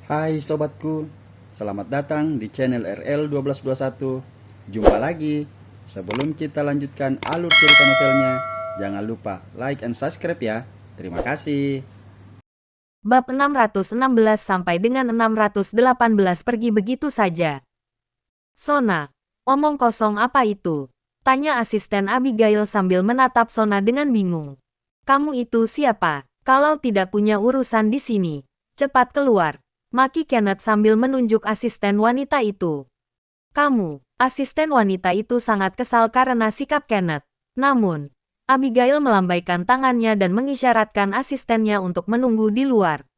Hai sobatku, selamat datang di channel RL1221. Jumpa lagi. Sebelum kita lanjutkan alur cerita novelnya, jangan lupa like and subscribe ya. Terima kasih. Bab 616 sampai dengan 618 pergi begitu saja. Sona, omong kosong apa itu? Tanya asisten Abigail sambil menatap Sona dengan bingung. Kamu itu siapa? Kalau tidak punya urusan di sini, cepat keluar. Maki Kenneth sambil menunjuk asisten wanita itu. Kamu, asisten wanita itu sangat kesal karena sikap Kenneth. Namun, Abigail melambaikan tangannya dan mengisyaratkan asistennya untuk menunggu di luar.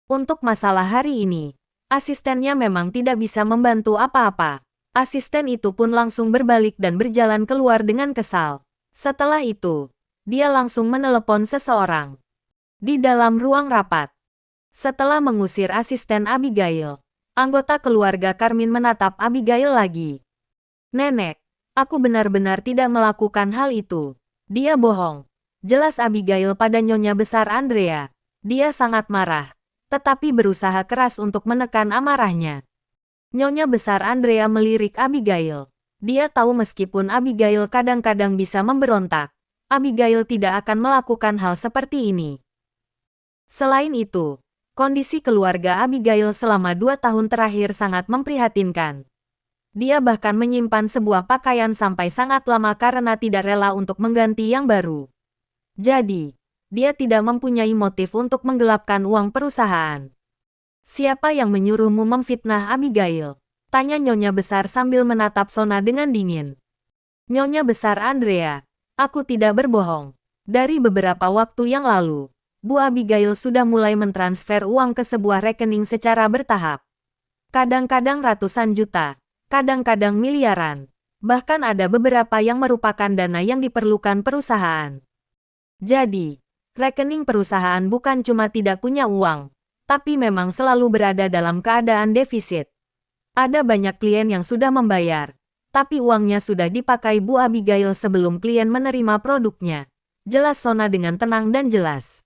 Untuk masalah hari ini, asistennya memang tidak bisa membantu apa-apa. Asisten itu pun langsung berbalik dan berjalan keluar dengan kesal. Setelah itu, dia langsung menelepon seseorang. Di dalam ruang rapat, setelah mengusir asisten Abigail, anggota keluarga Carmine menatap Abigail lagi. Nenek, aku benar-benar tidak melakukan hal itu. Dia bohong. Jelas Abigail pada Nyonya Besar Andrea. Dia sangat marah, tetapi berusaha keras untuk menekan amarahnya. Nyonya Besar Andrea melirik Abigail. Dia tahu meskipun Abigail kadang-kadang bisa memberontak, Abigail tidak akan melakukan hal seperti ini. Selain itu, kondisi keluarga Abigail selama 2 tahun terakhir sangat memprihatinkan. Dia bahkan menyimpan sebuah pakaian sampai sangat lama karena tidak rela untuk mengganti yang baru. Jadi, dia tidak mempunyai motif untuk menggelapkan uang perusahaan. Siapa yang menyuruhmu memfitnah Abigail? Tanya Nyonya Besar sambil menatap Sona dengan dingin. Nyonya Besar Andrea, aku tidak berbohong. Dari beberapa waktu yang lalu, Bu Abigail sudah mulai mentransfer uang ke sebuah rekening secara bertahap. Kadang-kadang ratusan juta, kadang-kadang miliaran. Bahkan ada beberapa yang merupakan dana yang diperlukan perusahaan. Jadi, rekening perusahaan bukan cuma tidak punya uang, tapi memang selalu berada dalam keadaan defisit. Ada banyak klien yang sudah membayar, tapi uangnya sudah dipakai Bu Abigail sebelum klien menerima produknya. Jelas Sona dengan tenang dan jelas.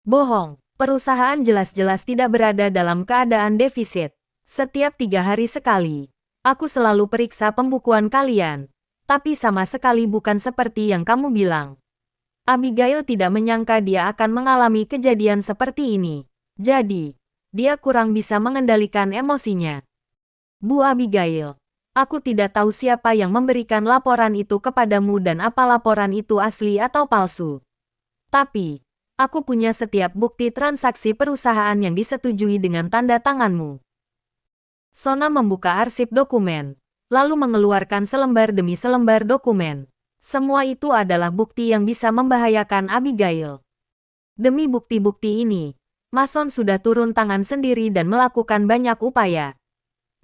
Bohong, perusahaan jelas-jelas tidak berada dalam keadaan defisit. Setiap 3 hari sekali, aku selalu periksa pembukuan kalian, tapi sama sekali bukan seperti yang kamu bilang. Abigail tidak menyangka dia akan mengalami kejadian seperti ini. Jadi, dia kurang bisa mengendalikan emosinya. Bu Abigail, aku tidak tahu siapa yang memberikan laporan itu kepadamu dan apa laporan itu asli atau palsu. Tapi, aku punya setiap bukti transaksi perusahaan yang disetujui dengan tanda tanganmu. Sona membuka arsip dokumen, lalu mengeluarkan selembar demi selembar dokumen. Semua itu adalah bukti yang bisa membahayakan Abigail. Demi bukti-bukti ini, Mason sudah turun tangan sendiri dan melakukan banyak upaya.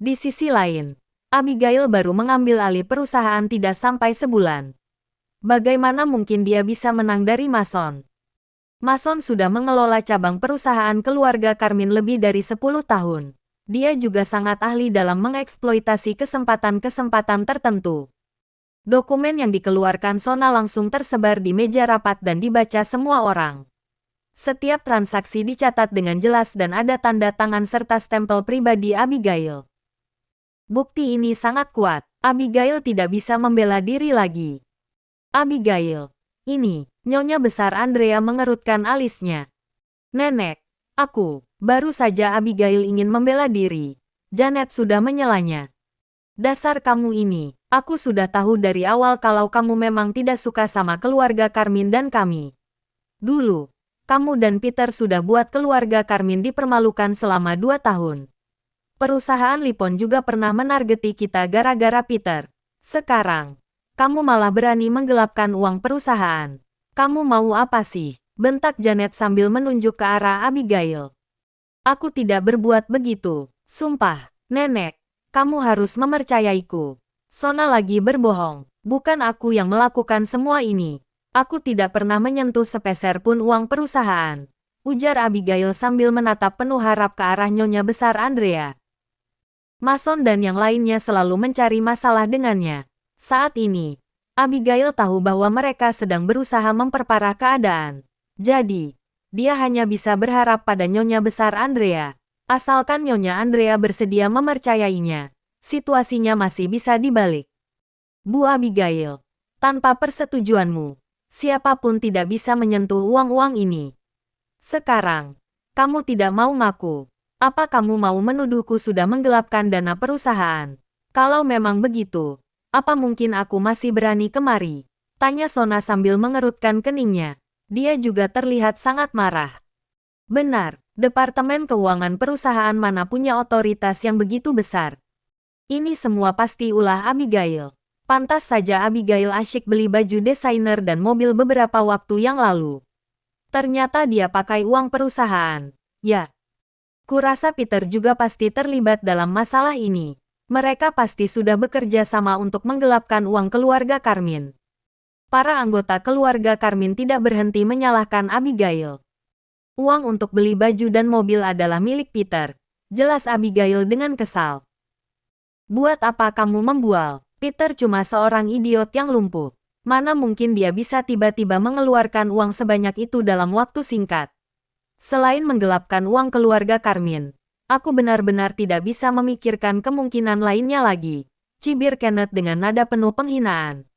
Di sisi lain, Abigail baru mengambil alih perusahaan tidak sampai sebulan. Bagaimana mungkin dia bisa menang dari Mason? Mason sudah mengelola cabang perusahaan keluarga Carmine lebih dari 10 tahun. Dia juga sangat ahli dalam mengeksploitasi kesempatan-kesempatan tertentu. Dokumen yang dikeluarkan Sona langsung tersebar di meja rapat dan dibaca semua orang. Setiap transaksi dicatat dengan jelas dan ada tanda tangan serta stempel pribadi Abigail. Bukti ini sangat kuat. Abigail tidak bisa membela diri lagi. Abigail, ini, Nyonya Besar Andrea mengerutkan alisnya. Nenek, baru saja Abigail ingin membela diri. Janet sudah menyelanya. Dasar kamu ini, aku sudah tahu dari awal kalau kamu memang tidak suka sama keluarga Carmine dan kami. Dulu, kamu dan Peter sudah buat keluarga Carmine dipermalukan selama 2 tahun. Perusahaan Lipon juga pernah menargeti kita gara-gara Peter. Sekarang, kamu malah berani menggelapkan uang perusahaan. Kamu mau apa sih? Bentak Janet sambil menunjuk ke arah Abigail. Aku tidak berbuat begitu. Sumpah, Nenek. Kamu harus mempercayaiku. Sona lagi berbohong. Bukan aku yang melakukan semua ini. Aku tidak pernah menyentuh sepeser pun uang perusahaan. Ujar Abigail sambil menatap penuh harap ke arah Nyonya Besar Andrea. Mason dan yang lainnya selalu mencari masalah dengannya. Saat ini, Abigail tahu bahwa mereka sedang berusaha memperparah keadaan. Jadi, dia hanya bisa berharap pada Nyonya Besar Andrea. Asalkan Nyonya Andrea bersedia mempercayainya, situasinya masih bisa dibalik. Bu Abigail, tanpa persetujuanmu, siapapun tidak bisa menyentuh uang-uang ini. Sekarang, kamu tidak mau ngaku. Apa kamu mau menuduhku sudah menggelapkan dana perusahaan? Kalau memang begitu, apa mungkin aku masih berani kemari? Tanya Sona sambil mengerutkan keningnya. Dia juga terlihat sangat marah. Benar, Departemen Keuangan perusahaan mana punya otoritas yang begitu besar? Ini semua pasti ulah Abigail. Pantas saja Abigail asyik beli baju desainer dan mobil beberapa waktu yang lalu. Ternyata dia pakai uang perusahaan. Ya, kurasa Peter juga pasti terlibat dalam masalah ini. Mereka pasti sudah bekerja sama untuk menggelapkan uang keluarga Carmine. Para anggota keluarga Carmine tidak berhenti menyalahkan Abigail. Uang untuk beli baju dan mobil adalah milik Peter. Jelas Abigail dengan kesal. Buat apa kamu membual? Peter cuma seorang idiot yang lumpuh. Mana mungkin dia bisa tiba-tiba mengeluarkan uang sebanyak itu dalam waktu singkat. Selain menggelapkan uang keluarga Carmine, aku benar-benar tidak bisa memikirkan kemungkinan lainnya lagi. Cibir Kenneth dengan nada penuh penghinaan.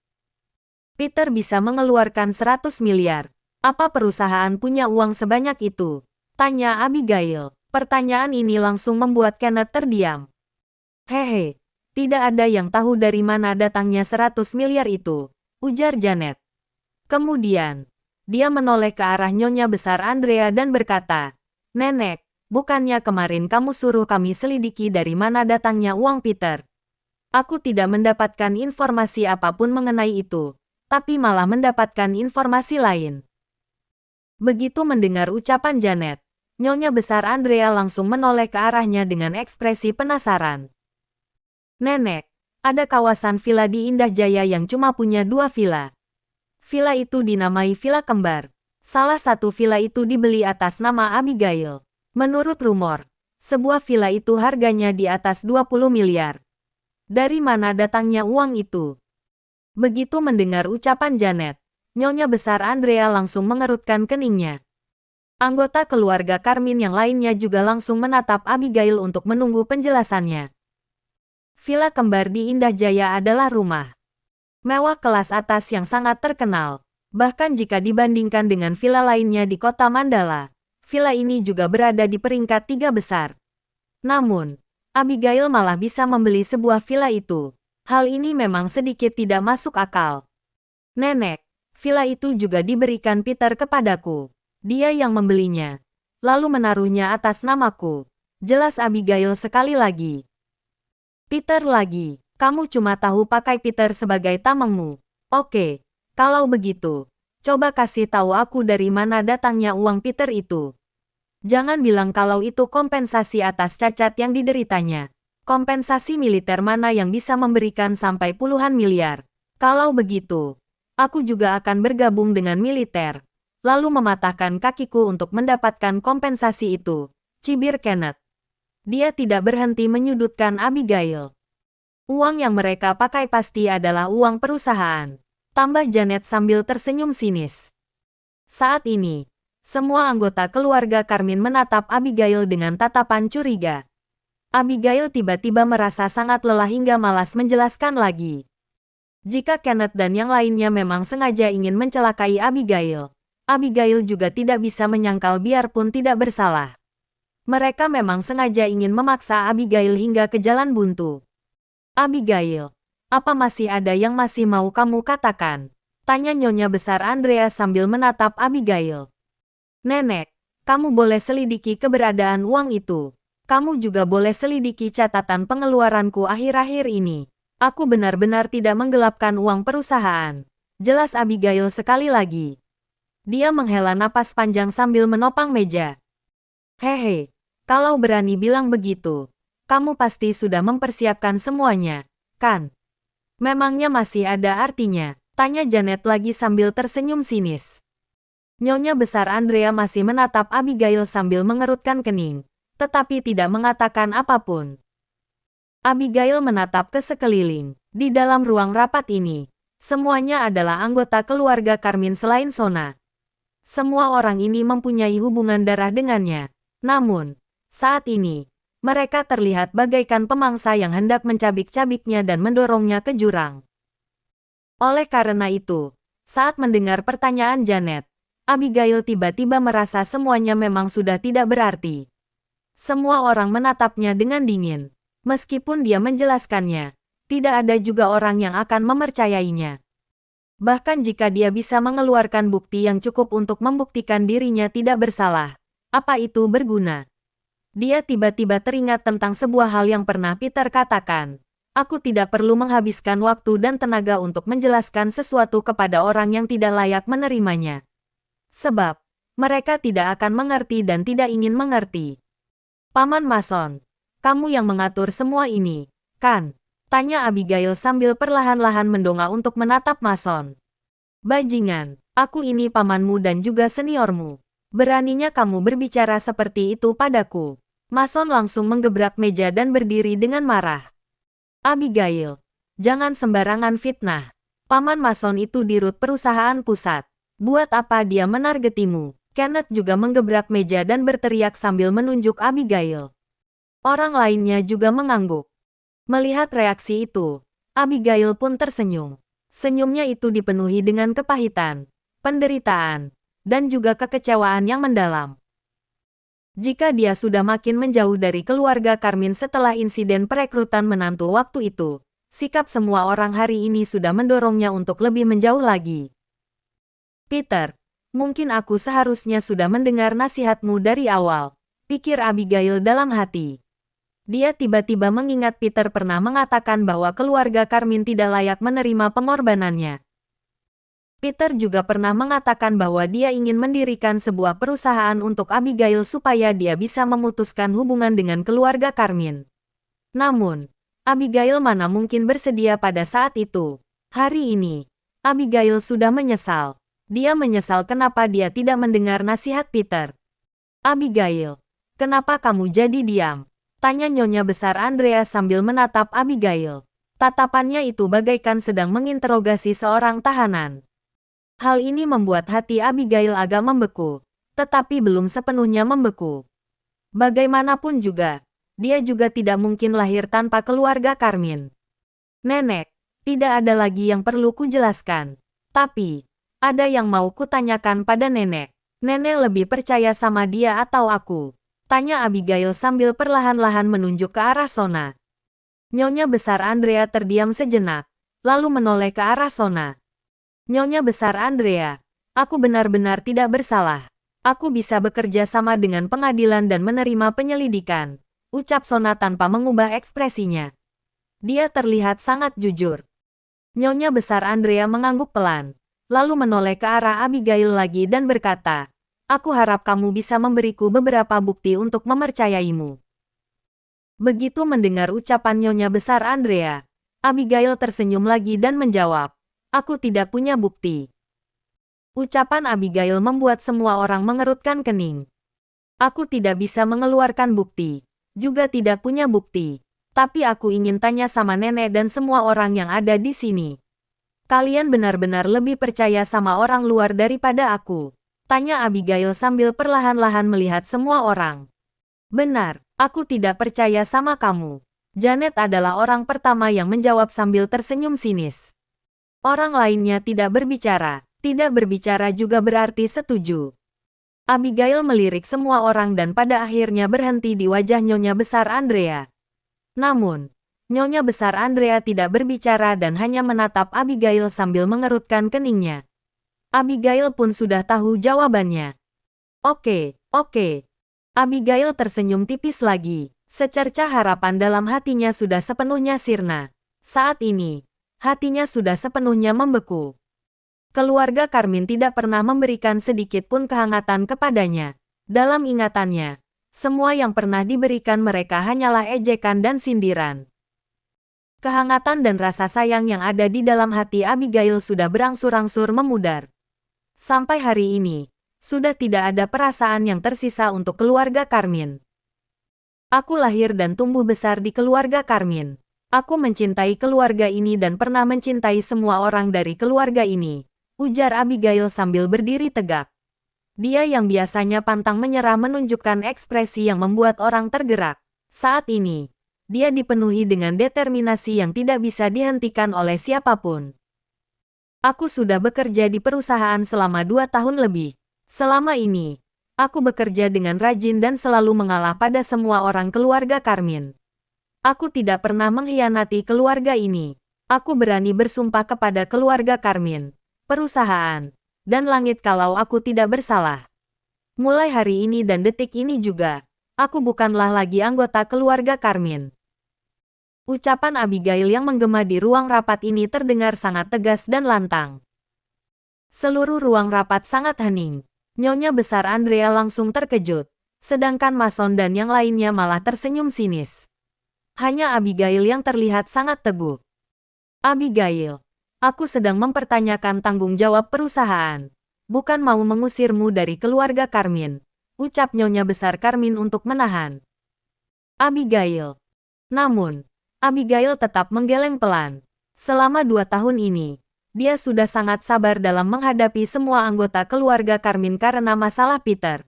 Peter bisa mengeluarkan 100 miliar. Apa perusahaan punya uang sebanyak itu? Tanya Abigail. Pertanyaan ini langsung membuat Kenneth terdiam. Hehe, tidak ada yang tahu dari mana datangnya 100 miliar itu, ujar Janet. Kemudian, dia menoleh ke arah Nyonya Besar Andrea dan berkata, Nenek, bukannya kemarin kamu suruh kami selidiki dari mana datangnya uang Peter? Aku tidak mendapatkan informasi apapun mengenai itu, tapi malah mendapatkan informasi lain. Begitu mendengar ucapan Janet, Nyonya Besar Andrea langsung menoleh ke arahnya dengan ekspresi penasaran. Nenek, ada kawasan villa di Indah Jaya yang cuma punya 2 villa. Villa itu dinamai Villa Kembar. Salah satu villa itu dibeli atas nama Abigail. Menurut rumor, sebuah villa itu harganya di atas 20 miliar. Dari mana datangnya uang itu? Begitu mendengar ucapan Janet, Nyonya Besar Andrea langsung mengerutkan keningnya. Anggota keluarga Carmine yang lainnya juga langsung menatap Abigail untuk menunggu penjelasannya. Villa Kembar di Indah Jaya adalah rumah mewah kelas atas yang sangat terkenal. Bahkan jika dibandingkan dengan villa lainnya di kota Mandala, villa ini juga berada di peringkat 3 besar. Namun, Abigail malah bisa membeli sebuah villa itu. Hal ini memang sedikit tidak masuk akal. Nenek, villa itu juga diberikan Peter kepadaku. Dia yang membelinya, lalu menaruhnya atas namaku. Jelas Abigail sekali lagi. Peter lagi, kamu cuma tahu pakai Peter sebagai tamengmu. Oke, kalau begitu, coba kasih tahu aku dari mana datangnya uang Peter itu. Jangan bilang kalau itu kompensasi atas cacat yang dideritanya. Kompensasi militer mana yang bisa memberikan sampai puluhan miliar? Kalau begitu, aku juga akan bergabung dengan militer, lalu mematahkan kakiku untuk mendapatkan kompensasi itu. Cibir Kenneth. Dia tidak berhenti menyudutkan Abigail. Uang yang mereka pakai pasti adalah uang perusahaan. Tambah Janet sambil tersenyum sinis. Saat ini, semua anggota keluarga Carmine menatap Abigail dengan tatapan curiga. Abigail tiba-tiba merasa sangat lelah hingga malas menjelaskan lagi. Jika Kenneth dan yang lainnya memang sengaja ingin mencelakai Abigail, Abigail juga tidak bisa menyangkal biarpun tidak bersalah. Mereka memang sengaja ingin memaksa Abigail hingga ke jalan buntu. Abigail, apa masih ada yang masih mau kamu katakan? Tanya Nyonya Besar Andrea sambil menatap Abigail. Nenek, kamu boleh selidiki keberadaan uang itu. Kamu juga boleh selidiki catatan pengeluaranku akhir-akhir ini. Aku benar-benar tidak menggelapkan uang perusahaan. Jelas Abigail sekali lagi. Dia menghela napas panjang sambil menopang meja. Hehe, kalau berani bilang begitu, kamu pasti sudah mempersiapkan semuanya, kan? Memangnya masih ada artinya? Tanya Janet lagi sambil tersenyum sinis. Nyonya Besar Andrea masih menatap Abigail sambil mengerutkan kening, tetapi tidak mengatakan apapun. Abigail menatap ke sekeliling. Di dalam ruang rapat ini, semuanya adalah anggota keluarga Carmine selain Sona. Semua orang ini mempunyai hubungan darah dengannya. Namun, saat ini, Mereka terlihat bagaikan pemangsa yang hendak mencabik-cabiknya dan mendorongnya ke jurang. Oleh karena itu, saat mendengar pertanyaan Janet, Abigail tiba-tiba merasa semuanya memang sudah tidak berarti. Semua orang menatapnya dengan dingin. Meskipun dia menjelaskannya, tidak ada juga orang yang akan mempercayainya. Bahkan jika dia bisa mengeluarkan bukti yang cukup untuk membuktikan dirinya tidak bersalah, apa itu berguna? Dia tiba-tiba teringat tentang sebuah hal yang pernah Peter katakan. Aku tidak perlu menghabiskan waktu dan tenaga untuk menjelaskan sesuatu kepada orang yang tidak layak menerimanya. Sebab, mereka tidak akan mengerti dan tidak ingin mengerti. Paman Mason, kamu yang mengatur semua ini, kan? Tanya Abigail sambil perlahan-lahan mendongak untuk menatap Mason. Bajingan, aku ini pamanmu dan juga seniormu. Beraninya kamu berbicara seperti itu padaku. Mason langsung menggebrak meja dan berdiri dengan marah. Abigail, jangan sembarangan fitnah. Paman Mason itu dirut perusahaan pusat. Buat apa dia menargetimu? Kenneth juga menggebrak meja dan berteriak sambil menunjuk Abigail. Orang lainnya juga mengangguk. Melihat reaksi itu, Abigail pun tersenyum. Senyumnya itu dipenuhi dengan kepahitan, penderitaan, dan juga kekecewaan yang mendalam. Jika dia sudah makin menjauh dari keluarga Carmine setelah insiden perekrutan menantu waktu itu, sikap semua orang hari ini sudah mendorongnya untuk lebih menjauh lagi. Peter, mungkin aku seharusnya sudah mendengar nasihatmu dari awal, pikir Abigail dalam hati. Dia tiba-tiba mengingat Peter pernah mengatakan bahwa keluarga Carmine tidak layak menerima pengorbanannya. Peter juga pernah mengatakan bahwa dia ingin mendirikan sebuah perusahaan untuk Abigail supaya dia bisa memutuskan hubungan dengan keluarga Carmine. Namun, Abigail mana mungkin bersedia pada saat itu. Hari ini, Abigail sudah menyesal. Dia menyesal kenapa dia tidak mendengar nasihat Peter. Abigail, kenapa kamu jadi diam? Tanya Nyonya Besar Andrea sambil menatap Abigail. Tatapannya itu bagaikan sedang menginterogasi seorang tahanan. Hal ini membuat hati Abigail agak membeku, tetapi belum sepenuhnya membeku. Bagaimanapun juga, dia juga tidak mungkin lahir tanpa keluarga Carmine. Nenek, tidak ada lagi yang perlu kujelaskan. Tapi, ada yang mau kutanyakan pada nenek. Nenek lebih percaya sama dia atau aku? Tanya Abigail sambil perlahan-lahan menunjuk ke arah Sona. Nyonya Besar Andrea terdiam sejenak, lalu menoleh ke arah Sona. Nyonya Besar Andrea, aku benar-benar tidak bersalah. Aku bisa bekerja sama dengan pengadilan dan menerima penyelidikan, ucap Sona tanpa mengubah ekspresinya. Dia terlihat sangat jujur. Nyonya Besar Andrea mengangguk pelan, lalu menoleh ke arah Abigail lagi dan berkata, aku harap kamu bisa memberiku beberapa bukti untuk mempercayaimu. Begitu mendengar ucapan Nyonya Besar Andrea, Abigail tersenyum lagi dan menjawab, aku tidak punya bukti. Ucapan Abigail membuat semua orang mengerutkan kening. Aku tidak bisa mengeluarkan bukti, juga tidak punya bukti. Tapi aku ingin tanya sama nenek dan semua orang yang ada di sini. Kalian benar-benar lebih percaya sama orang luar daripada aku? Tanya Abigail sambil perlahan-lahan melihat semua orang. Benar, aku tidak percaya sama kamu. Janet adalah orang pertama yang menjawab sambil tersenyum sinis. Orang lainnya tidak berbicara. Tidak berbicara juga berarti setuju. Abigail melirik semua orang dan pada akhirnya berhenti di wajah Nyonya Besar Andrea. Namun, Nyonya Besar Andrea tidak berbicara dan hanya menatap Abigail sambil mengerutkan keningnya. Abigail pun sudah tahu jawabannya. Oke. Abigail tersenyum tipis lagi. Secercah harapan dalam hatinya sudah sepenuhnya sirna. Saat ini, hatinya sudah sepenuhnya membeku. Keluarga Carmine tidak pernah memberikan sedikit pun kehangatan kepadanya. Dalam ingatannya, semua yang pernah diberikan mereka hanyalah ejekan dan sindiran. Kehangatan dan rasa sayang yang ada di dalam hati Abigail sudah berangsur-angsur memudar. Sampai hari ini, sudah tidak ada perasaan yang tersisa untuk keluarga Carmine. Aku lahir dan tumbuh besar di keluarga Carmine. Aku mencintai keluarga ini dan pernah mencintai semua orang dari keluarga ini, ujar Abigail sambil berdiri tegak. Dia yang biasanya pantang menyerah menunjukkan ekspresi yang membuat orang tergerak. Saat ini, dia dipenuhi dengan determinasi yang tidak bisa dihentikan oleh siapapun. Aku sudah bekerja di perusahaan selama 2 tahun lebih. Selama ini, aku bekerja dengan rajin dan selalu mengalah pada semua orang keluarga Karmin. Aku tidak pernah mengkhianati keluarga ini. Aku berani bersumpah kepada keluarga Karmin, perusahaan, dan langit kalau aku tidak bersalah. Mulai hari ini dan detik ini juga, aku bukanlah lagi anggota keluarga Karmin. Ucapan Abigail yang menggema di ruang rapat ini terdengar sangat tegas dan lantang. Seluruh ruang rapat sangat hening. Nyonya besar Andrea langsung terkejut, sedangkan Mason dan yang lainnya malah tersenyum sinis. Hanya Abigail yang terlihat sangat teguh. Abigail, aku sedang mempertanyakan tanggung jawab perusahaan, bukan mau mengusirmu dari keluarga Karmin, ucap Nyonya besar Karmin untuk menahan Abigail. Namun, Abigail tetap menggeleng pelan. Selama 2 tahun ini, dia sudah sangat sabar dalam menghadapi semua anggota keluarga Karmin karena masalah Peter.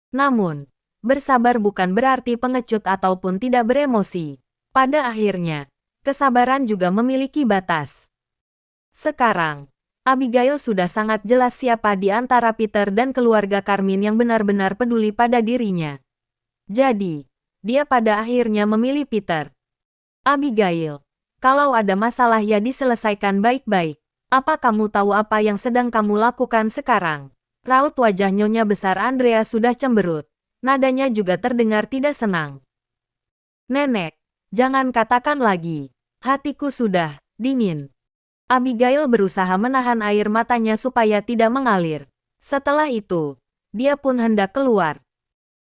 Namun, bersabar bukan berarti pengecut ataupun tidak beremosi. Pada akhirnya, kesabaran juga memiliki batas. Sekarang, Abigail sudah sangat jelas siapa di antara Peter dan keluarga Karmin yang benar-benar peduli pada dirinya. Jadi, dia pada akhirnya memilih Peter. Abigail, kalau ada masalah ya diselesaikan baik-baik. Apa kamu tahu apa yang sedang kamu lakukan sekarang? Raut wajah Nyonya besar Andrea sudah cemberut. Nadanya juga terdengar tidak senang. Nenek, jangan katakan lagi. Hatiku sudah dingin. Abigail berusaha menahan air matanya supaya tidak mengalir. Setelah itu, dia pun hendak keluar.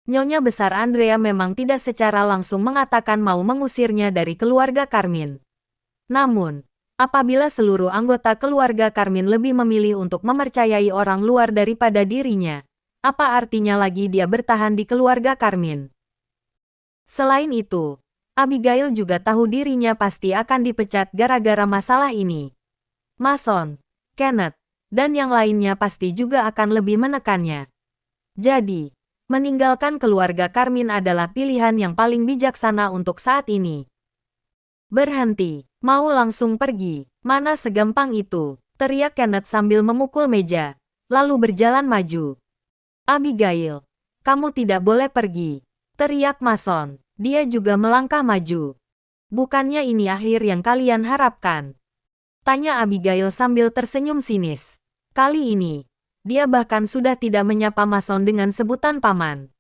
Nyonya besar Andrea memang tidak secara langsung mengatakan mau mengusirnya dari keluarga Karmin. Namun, apabila seluruh anggota keluarga Karmin lebih memilih untuk mempercayai orang luar daripada dirinya, apa artinya lagi dia bertahan di keluarga Karmin? Selain itu, Abigail juga tahu dirinya pasti akan dipecat gara-gara masalah ini. Mason, Kenneth, dan yang lainnya pasti juga akan lebih menekannya. Jadi, meninggalkan keluarga Karmin adalah pilihan yang paling bijaksana untuk saat ini. Berhenti, mau langsung pergi, mana segampang itu, teriak Kenneth sambil memukul meja, lalu berjalan maju. Abigail, kamu tidak boleh pergi, teriak Mason, dia juga melangkah maju. Bukannya ini akhir yang kalian harapkan? Tanya Abigail sambil tersenyum sinis. Kali ini, dia bahkan sudah tidak menyapa Mason dengan sebutan paman.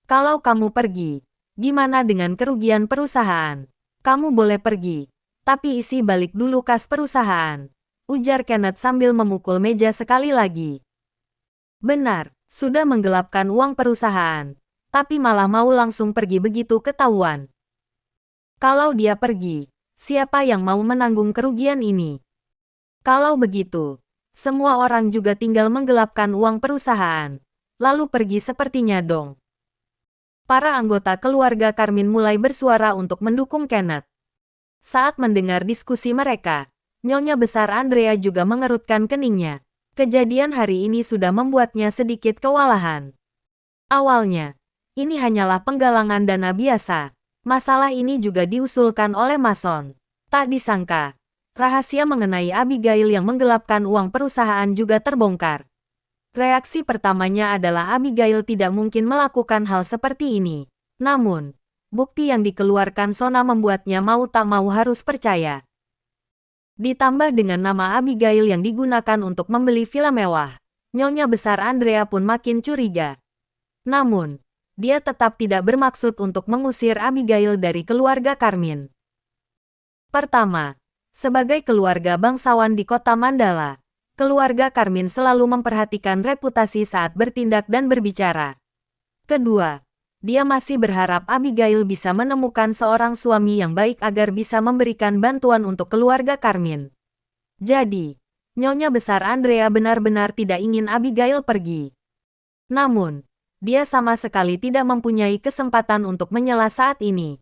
Kalau kamu pergi, gimana dengan kerugian perusahaan? Kamu boleh pergi, tapi isi balik dulu kas perusahaan, ujar Kenneth sambil memukul meja sekali lagi. Benar, sudah menggelapkan uang perusahaan, tapi malah mau langsung pergi begitu ketahuan. Kalau dia pergi, siapa yang mau menanggung kerugian ini? Kalau begitu, semua orang juga tinggal menggelapkan uang perusahaan, lalu pergi sepertinya dong. Para anggota keluarga Karmin mulai bersuara untuk mendukung Kenneth. Saat mendengar diskusi mereka, Nyonya besar Andrea juga mengerutkan keningnya. Kejadian hari ini sudah membuatnya sedikit kewalahan. Awalnya, ini hanyalah penggalangan dana biasa. Masalah ini juga diusulkan oleh Mason. Tak disangka, rahasia mengenai Abigail yang menggelapkan uang perusahaan juga terbongkar. Reaksi pertamanya adalah Abigail tidak mungkin melakukan hal seperti ini. Namun, bukti yang dikeluarkan Sona membuatnya mau tak mau harus percaya. Ditambah dengan nama Abigail yang digunakan untuk membeli villa mewah, Nyonya besar Andrea pun makin curiga. Namun, dia tetap tidak bermaksud untuk mengusir Abigail dari keluarga Karmin. Pertama, sebagai keluarga bangsawan di kota Mandala, keluarga Karmin selalu memperhatikan reputasi saat bertindak dan berbicara. Kedua, dia masih berharap Abigail bisa menemukan seorang suami yang baik agar bisa memberikan bantuan untuk keluarga Karmin. Jadi, Nyonya besar Andrea benar-benar tidak ingin Abigail pergi. Namun, dia sama sekali tidak mempunyai kesempatan untuk menyela saat ini.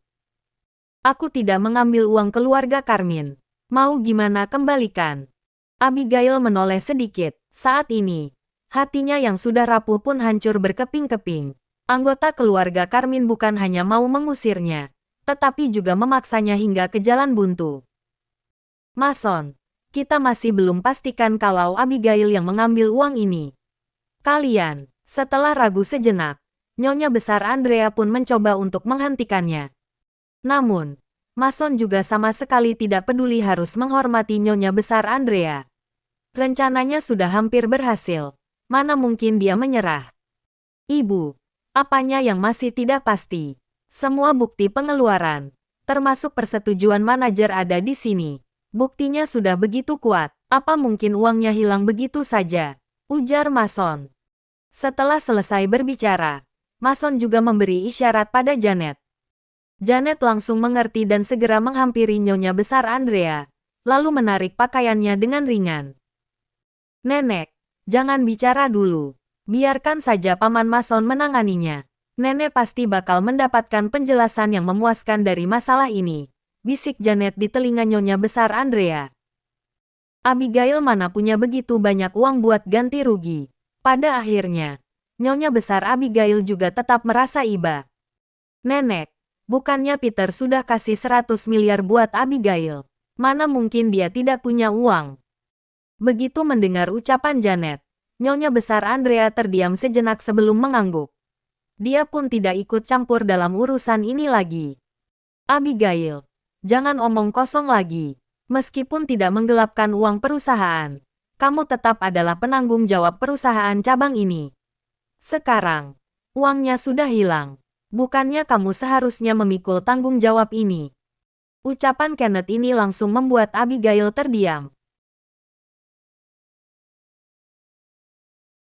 Aku tidak mengambil uang keluarga Karmin. Mau gimana kembalikan? Abigail menoleh sedikit. Saat ini, hatinya yang sudah rapuh pun hancur berkeping-keping. Anggota keluarga Karmin bukan hanya mau mengusirnya, tetapi juga memaksanya hingga ke jalan buntu. Mason, kita masih belum pastikan kalau Abigail yang mengambil uang ini. Kalian, setelah ragu sejenak, Nyonya Besar Andrea pun mencoba untuk menghentikannya. Namun, Mason juga sama sekali tidak peduli harus menghormati Nyonya Besar Andrea. Rencananya sudah hampir berhasil. Mana mungkin dia menyerah? Ibu, apanya yang masih tidak pasti? Semua bukti pengeluaran, termasuk persetujuan manajer ada di sini. Buktinya sudah begitu kuat. Apa mungkin uangnya hilang begitu saja? Ujar Mason. Setelah selesai berbicara, Mason juga memberi isyarat pada Janet. Janet langsung mengerti dan segera menghampiri Nyonya Besar Andrea, lalu menarik pakaiannya dengan ringan. Nenek, jangan bicara dulu. Biarkan saja Paman Mason menanganinya. Nenek pasti bakal mendapatkan penjelasan yang memuaskan dari masalah ini, bisik Janet di telinga Nyonya Besar Andrea. Abigail mana punya begitu banyak uang buat ganti rugi. Pada akhirnya, Nyonya Besar Abigail juga tetap merasa iba. Nenek, bukannya Peter sudah kasih 100 miliar buat Abigail. Mana mungkin dia tidak punya uang? Begitu mendengar ucapan Janet, Nyonya Besar Andrea terdiam sejenak sebelum mengangguk. Dia pun tidak ikut campur dalam urusan ini lagi. Abigail, jangan omong kosong lagi. Meskipun tidak menggelapkan uang perusahaan, kamu tetap adalah penanggung jawab perusahaan cabang ini. Sekarang, uangnya sudah hilang. Bukannya kamu seharusnya memikul tanggung jawab ini. Ucapan Kenneth ini langsung membuat Abigail terdiam.